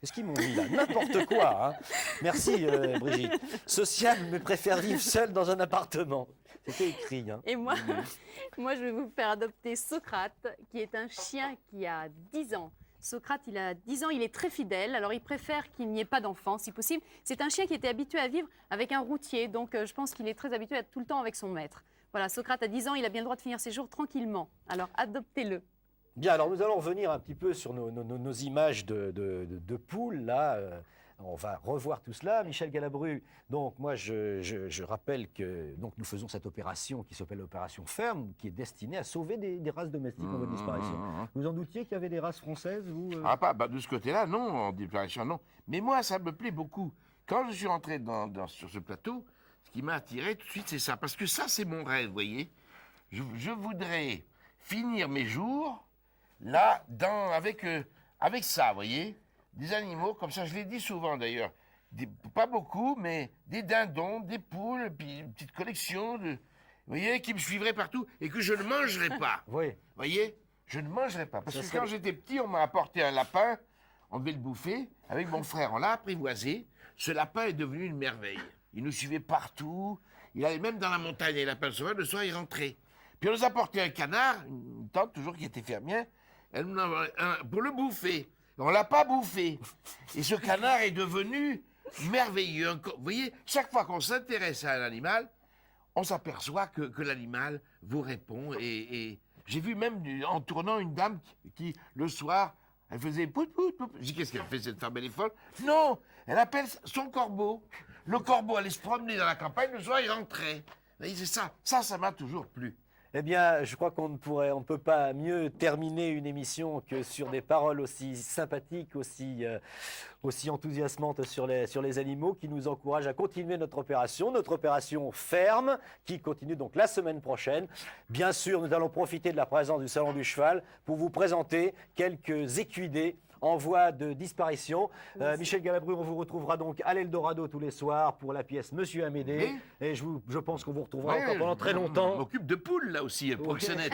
Qu'est-ce qu'ils m'ont dit là? N'importe quoi, hein. Merci Brigitte. Social mais préfère vivre seul dans un appartement. C'était écrit. Hein. Et moi, moi, je vais vous faire adopter Socrate, qui est un chien qui a 10 ans. Socrate, il a 10 ans, il est très fidèle, alors il préfère qu'il n'y ait pas d'enfant, si possible. C'est un chien qui était habitué à vivre avec un routier, donc je pense qu'il est très habitué à être tout le temps avec son maître. Voilà, Socrate a 10 ans, il a bien le droit de finir ses jours tranquillement. Alors, adoptez-le. Bien, alors nous allons revenir un petit peu sur nos images de poules, là. On va revoir tout cela. Michel Galabru, donc moi je rappelle que donc, nous faisons cette opération qui s'appelle l'opération Ferme, qui est destinée à sauver des races domestiques en voie de disparition. Vous en doutiez qu'il y avait des races françaises vous, Ah, pas de ce côté-là, non, en disparition, non. Mais moi, ça me plaît beaucoup. Quand je suis rentré sur ce plateau, ce qui m'a attiré tout de suite, c'est ça. Parce que ça, c'est mon rêve, vous voyez. Je voudrais finir mes jours là, avec ça, vous voyez. Des animaux, comme ça, je l'ai dit souvent d'ailleurs. Pas beaucoup, mais des dindons, des poules, puis une petite collection, vous voyez, qui me suivraient partout et que je ne mangerais pas. Oui. Vous voyez, je ne mangerais pas. Parce que quand j'étais petit, on m'a apporté un lapin, on devait le bouffer. Avec mon frère, on l'a apprivoisé. Ce lapin est devenu une merveille. Il nous suivait partout. Il allait même dans la montagne et lapin sauvage, le soir, il rentrait. Puis on nous a apporté un canard, une tante toujours qui était fermière, elle nous en a un pour le bouffer. On ne l'a pas bouffé. Et ce canard est devenu merveilleux. Vous voyez, chaque fois qu'on s'intéresse à un animal, on s'aperçoit que l'animal vous répond. Et j'ai vu même en tournant une dame qui le soir, elle faisait pout, pout, pout. Je dis, qu'est-ce qu'elle fait cette femme, elle est folle? Non, elle appelle son corbeau. Le corbeau allait se promener dans la campagne, le soir il rentrait. Vous voyez, c'est ça. Ça m'a toujours plu. Eh bien, je crois qu'on ne peut pas mieux terminer une émission que sur des paroles aussi sympathiques, aussi enthousiasmantes sur les animaux, qui nous encouragent à continuer notre opération Ferme, qui continue donc la semaine prochaine. Bien sûr, nous allons profiter de la présence du Salon du Cheval pour vous présenter quelques équidés en voie de disparition. Michel Galabru, on vous retrouvera donc à l'Eldorado tous les soirs pour la pièce Monsieur Amédée. Oui. Et je pense qu'on vous retrouvera encore pendant très longtemps. On m'occupe de poules là aussi, proxénète.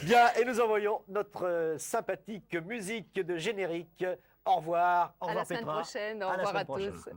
Bien, et nous envoyons notre sympathique musique de générique. Au revoir. Au revoir, à la semaine Petra. prochaine. Au revoir à tous.